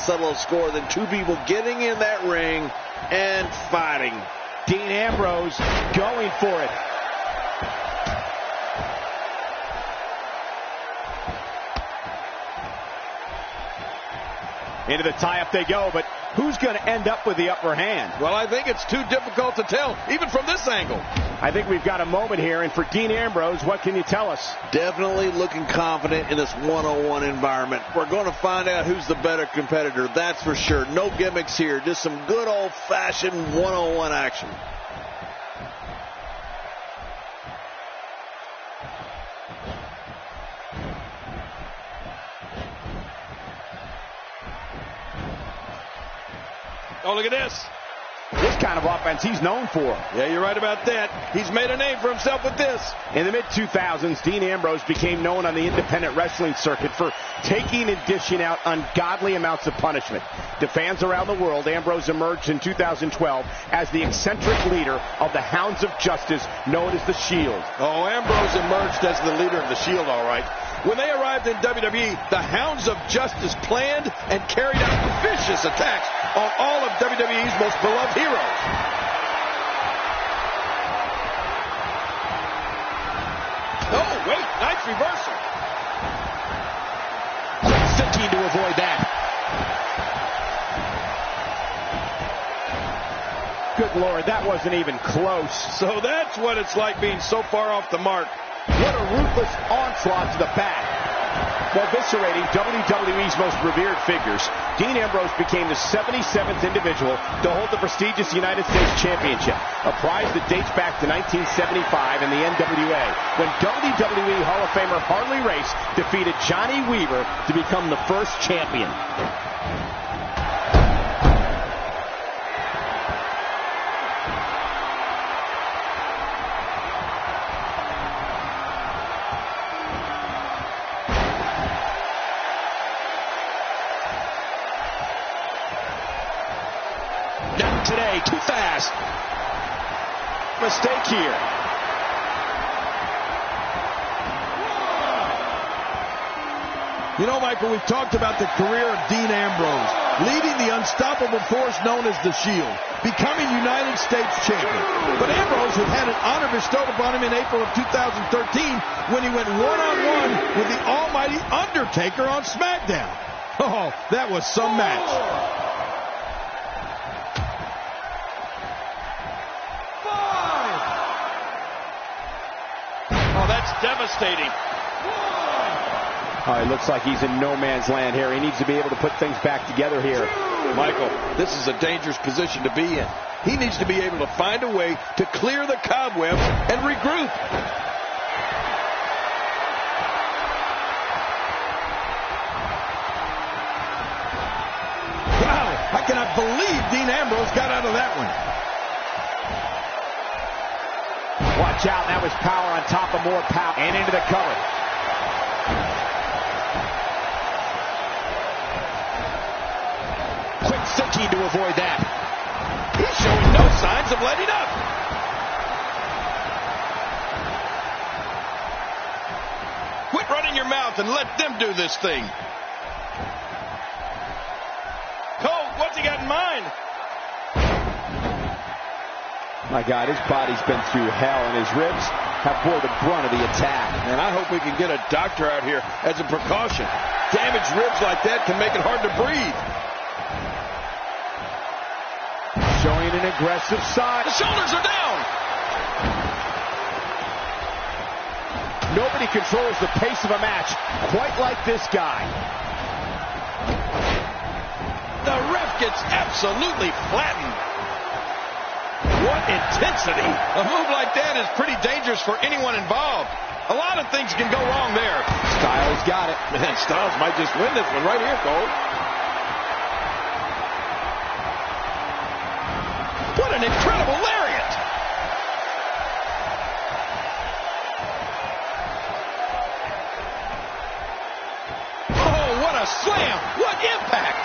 settle a score than two people getting in that ring and fighting. Dean Ambrose going for it. Into the tie-up they go, but who's going to end up with the upper hand? Well, I think it's too difficult to tell, even from this angle. I think we've got a moment here, and for Dean Ambrose, what can you tell us? Definitely looking confident in this one-on-one environment. We're going to find out who's the better competitor, that's for sure. No gimmicks here, just some good old-fashioned one-on-one action. Oh, look at this. This kind of offense he's known for. Yeah, you're right about that. He's made a name for himself with this. In the mid-2000s, Dean Ambrose became known on the independent wrestling circuit for taking and dishing out ungodly amounts of punishment. To fans around the world, Ambrose emerged in 2012 as the eccentric leader of the Hounds of Justice, known as the Shield. Oh, Ambrose emerged as the leader of the Shield, all right. When they arrived in WWE, the Hounds of Justice planned and carried out vicious attacks on all of WWE's most beloved heroes. Oh, wait, nice reversal. Quick thinking to avoid that. Good Lord, that wasn't even close. So that's what it's like being so far off the mark. What a ruthless onslaught to the back. While eviscerating WWE's most revered figures, Dean Ambrose became the 77th individual to hold the prestigious United States Championship, a prize that dates back to 1975 in the NWA, when WWE Hall of Famer Harley Race defeated Johnny Weaver to become the first champion. Today, too fast. Mistake here. You know, Michael, we've talked about the career of Dean Ambrose, leading the unstoppable force known as the Shield, becoming United States champion. But Ambrose had had an honor bestowed upon him in April of 2013 when he went one-on-one with the almighty Undertaker on SmackDown. Oh, that was some match. Devastating. Oh, it looks like he's in no man's land here. He needs to be able to put things back together here. Michael, this is a dangerous position to be in. He needs to be able to find a way to clear the cobwebs and regroup. Wow, I cannot believe Dean Ambrose got out of that one. Watch out, that was power on top of more power. And into the cover. Quick thinking to avoid that. He's showing no signs of letting up. Quit running your mouth and let them do this thing. Cole, what's he got in mind? My God, his body's been through hell, and his ribs have bore the brunt of the attack. And I hope we can get a doctor out here as a precaution. Damaged ribs like that can make it hard to breathe. Showing an aggressive side. The shoulders are down. Nobody controls the pace of a match quite like this guy. The ref gets absolutely flattened. What intensity! A move like that is pretty dangerous for anyone involved. A lot of things can go wrong there. Styles got it. Man, Styles might just win this one right here, Cole. What an incredible lariat! Oh, what a slam! What impact!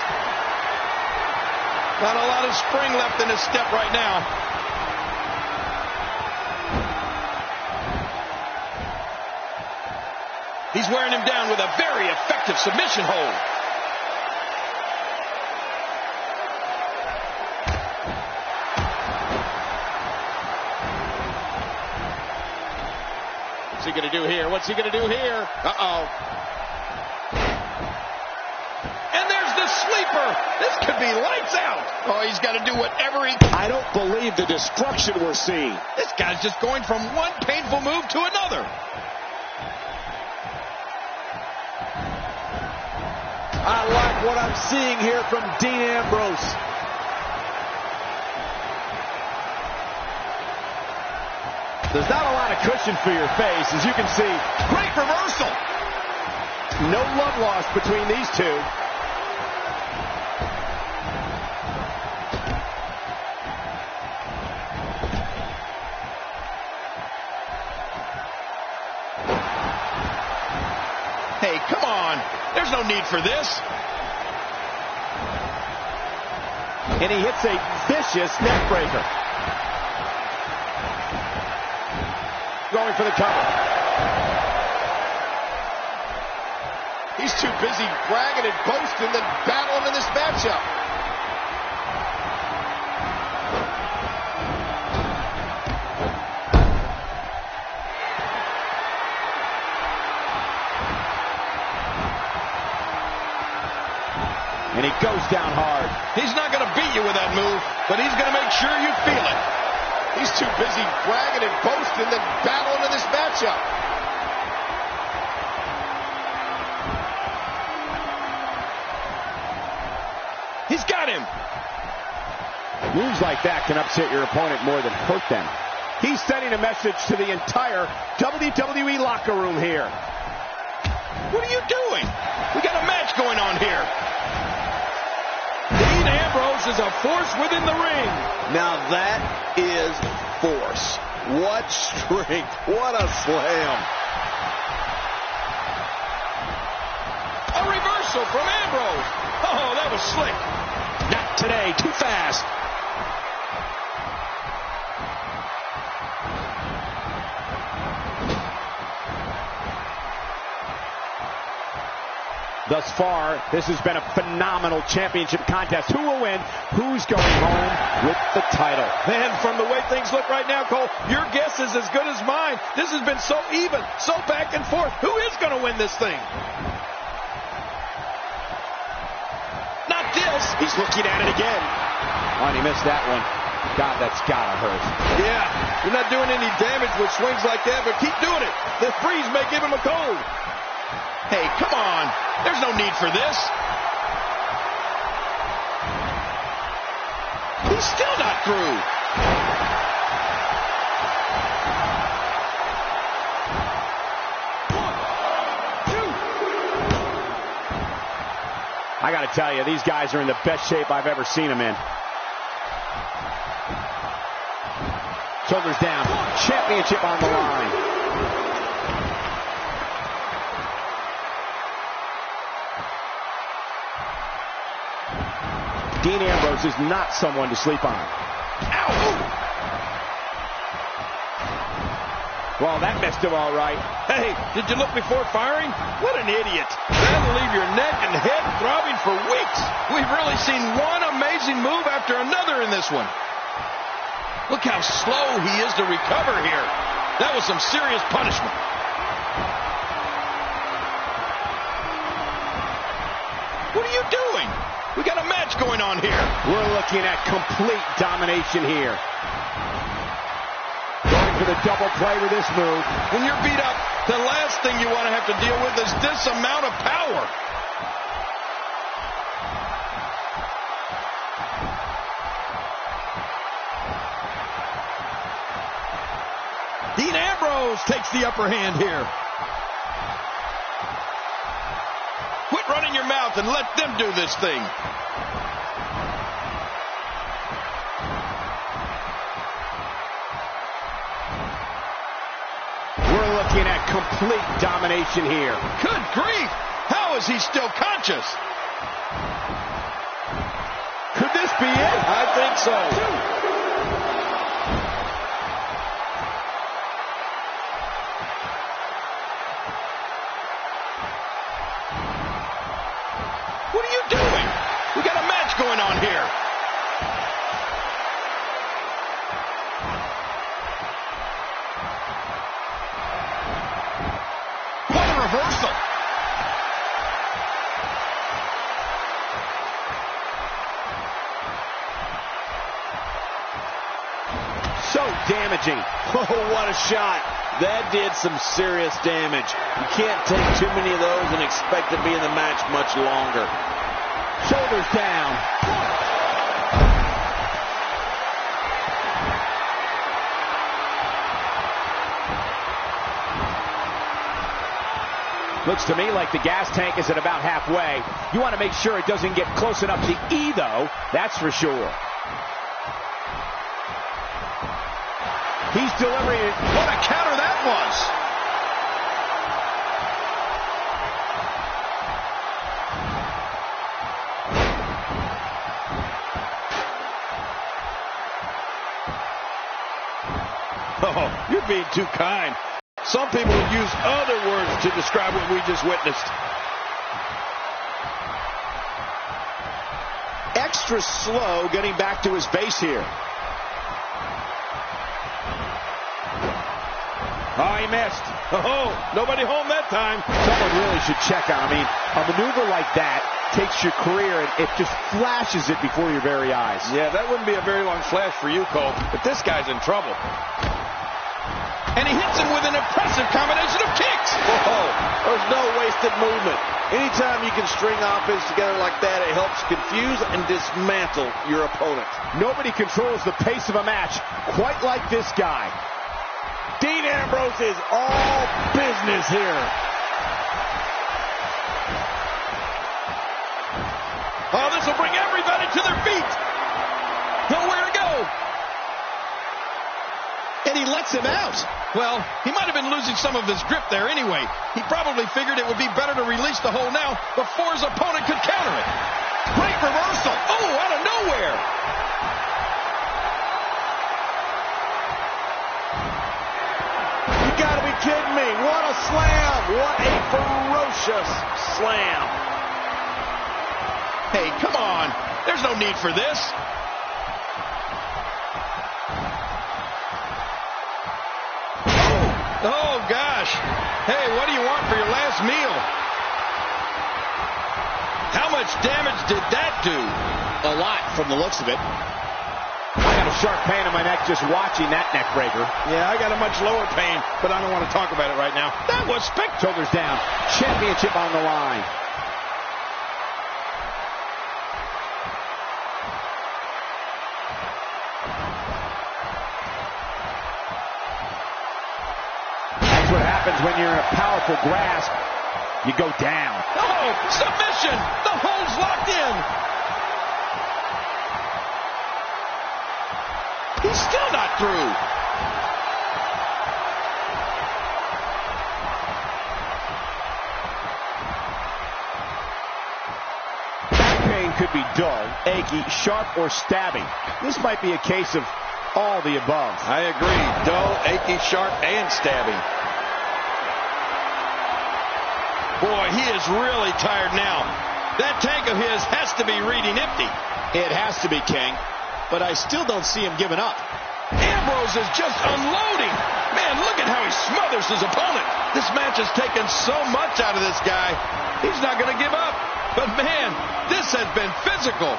Not a lot of spring left in his step right now. He's wearing him down with a very effective submission hold. he going to do here? What's he going to do here? Uh-oh. And there's the sleeper. This could be lights out. Oh, he's got to do whatever he can. I don't believe the destruction we're seeing. This guy's just going from one painful move to another. I like what I'm seeing here from Dean Ambrose. There's not a lot of cushion for your face, as you can see. Great reversal. No love lost between these two. Hey, come on. There's no need for this. And he hits a vicious neck breaker. Going for the cover. He's too busy bragging and boasting than battling in this matchup. And he goes down hard. He's not going to beat you with that move, but he's going to make sure you feel it. He's too busy bragging and boasting than battling in this matchup. He's got him. Moves like that can upset your opponent more than hurt them. He's sending a message to the entire WWE locker room here. What are you doing? We got a match going on here. Dean Ambrose is a force within the ring. Now that is force. What strength. What a slam. A reversal from Ambrose. Oh, that was slick. Not today. Too fast. Thus far, this has been a phenomenal championship contest. Who will win? Who's going home with the title? Man, from the way things look right now, Cole, your guess is as good as mine. This has been so even, so back and forth. Who is going to win this thing? Not this. He's looking at it again. Oh, and he missed that one. God, that's gotta hurt. Yeah, you're not doing any damage with swings like that, but keep doing it. The breeze may give him a cold. Hey, come on. There's no need for this. He's still not through. I got to tell you, these guys are in the best shape I've ever seen them in. Shoulders down. Championship on the line. Dean Ambrose is not someone to sleep on. Ow! Well, that missed him all right. Hey, did you look before firing? What an idiot. That'll leave your neck and head throbbing for weeks. We've really seen one amazing move after another in this one. Look how slow he is to recover here. That was some serious punishment. What are you doing? We got a match going on here. We're looking at complete domination here. Going for the double play with this move. When you're beat up, the last thing you want to have to deal with is this amount of power. Dean Ambrose takes the upper hand here. Quit running your mouth and let them do this thing. We're looking at complete domination here. Good grief! How is he still conscious? Could this be it? I think so. What are you doing? We got a match going on here. reversal. So damaging. Oh, what a shot. That did some serious damage. You can't take too many of those and expect to be in the match much longer. Shoulders down. Looks to me like the gas tank is at about halfway. You want to make sure it doesn't get close enough to E, though. That's for sure. He's delivering it. What a counter that was. Oh, you're being too kind. Some people would use other words to describe what we just witnessed. Extra slow getting back to his base here. Oh, he missed. Oh, nobody home that time. Someone really should check on him. I mean, a maneuver like that takes your career and it just flashes it before your very eyes. Yeah, that wouldn't be a very long flash for you, Cole, but this guy's in trouble. And he hits him with an impressive combination of kicks. Oh, there's no wasted movement. Anytime you can string offense together like that, it helps confuse and dismantle your opponent. Nobody controls the pace of a match quite like this guy. Dean Ambrose is all business here. Oh, this will bring everybody to their feet. Nowhere to go. And he lets him out. Well, he might have been losing some of his grip there anyway. He probably figured it would be better to release the hold now before his opponent could counter it. Great reversal. Oh, out of nowhere. You gotta be kidding me. What a slam. What a ferocious slam. Hey, come on. There's no need for this. Oh, gosh. Hey, what do you want for your last meal? How much damage did that do? A lot from the looks of it. I got a sharp pain in my neck just watching that neck breaker. Yeah, I got a much lower pain, but I don't want to talk about it right now. That was spectacular. Shoulders down. Championship on the line. That's what happens when you're in a powerful grasp. You go down. Oh, submission. The hold's locked in. He's still not through. Back pain could be dull, achy, sharp, or stabbing. This might be a case of all the above. I agree. Dull, achy, sharp, and stabbing. Boy, he is really tired now. That tank of his has to be reading empty. It has to be, King. But I still don't see him giving up. Ambrose is just unloading. Man, look at how he smothers his opponent. This match has taken so much out of this guy. He's not going to give up. But, man, this has been physical.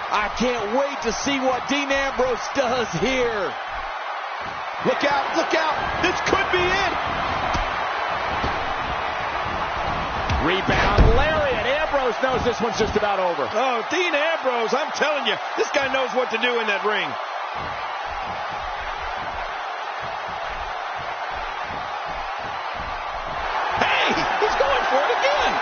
I can't wait to see what Dean Ambrose does here. Look out, look out. This could be it. Rebound, lariat. Ambrose knows this one's just about over. Oh, Dean Ambrose, I'm telling you, this guy knows what to do in that ring. Hey, he's going for it again.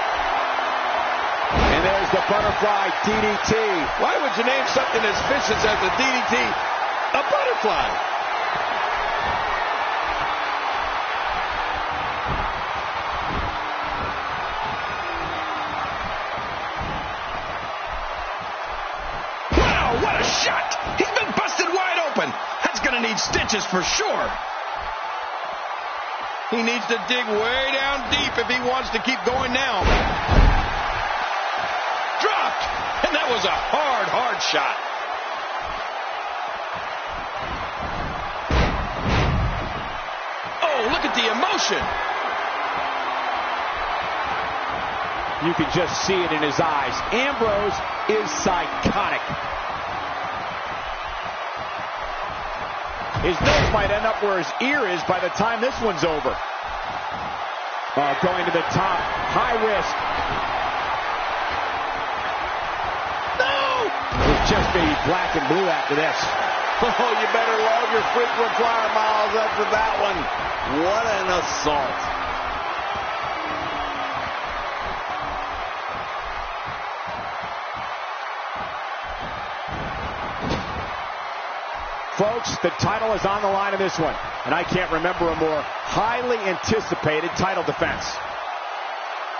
And there's the butterfly DDT. Why would you name something as vicious as a DDT a butterfly? What a shot! He's been busted wide open. That's going to need stitches for sure. He needs to dig way down deep if he wants to keep going now. Dropped! And that was a hard shot. Oh, look at the emotion. You can just see it in his eyes. Ambrose is psychotic. His nose might end up where his ear is by the time this one's over. Going to the top. High risk. No! His chest may be black and blue after this. Oh, you better love your frequent flyer miles after that one. What an assault. Folks, the title is on the line in this one, and I can't remember a more highly anticipated title defense.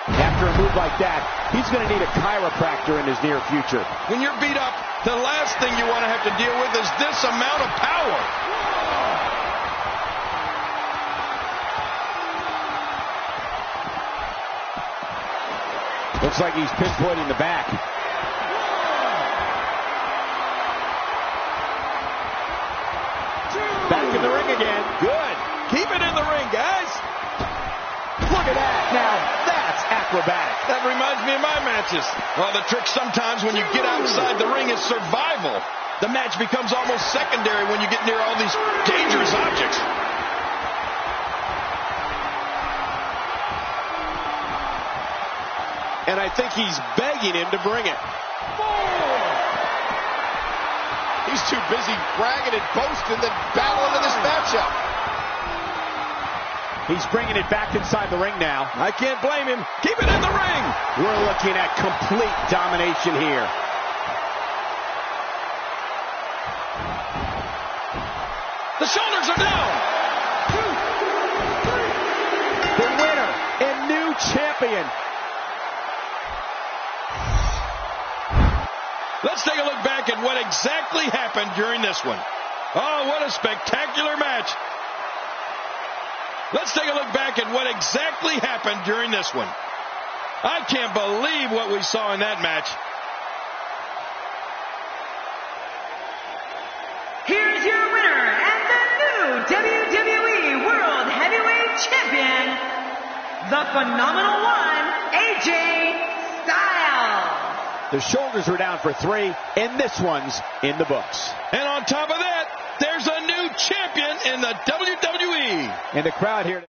After a move like that, he's going to need a chiropractor in his near future. When you're beat up, the last thing you want to have to deal with is this amount of power. Looks like he's pinpointing the back. Back in the ring again. Good. Keep it in the ring, guys. Look at that. Now, that's acrobatic. That reminds me of my matches. Well, the trick sometimes when you get outside the ring is survival. The match becomes almost secondary when you get near all these dangerous objects. And I think he's begging him to bring it. He's too busy bragging and boasting than battling in this matchup. He's bringing it back inside the ring now. I can't blame him. Keep it in the ring. We're looking at complete domination here. The shoulders are down. The winner and new champion. Let's take a look back at what exactly happened during this one. Oh, what a spectacular match. Let's take a look back at what exactly happened during this one. I can't believe what we saw in that match. Here's your winner and the new WWE World Heavyweight Champion, the Phenomenal One, AJ Styles. The shoulders are down for 3, and this one's in the books. And on top of that, there's a new champion in the WWE. And the crowd here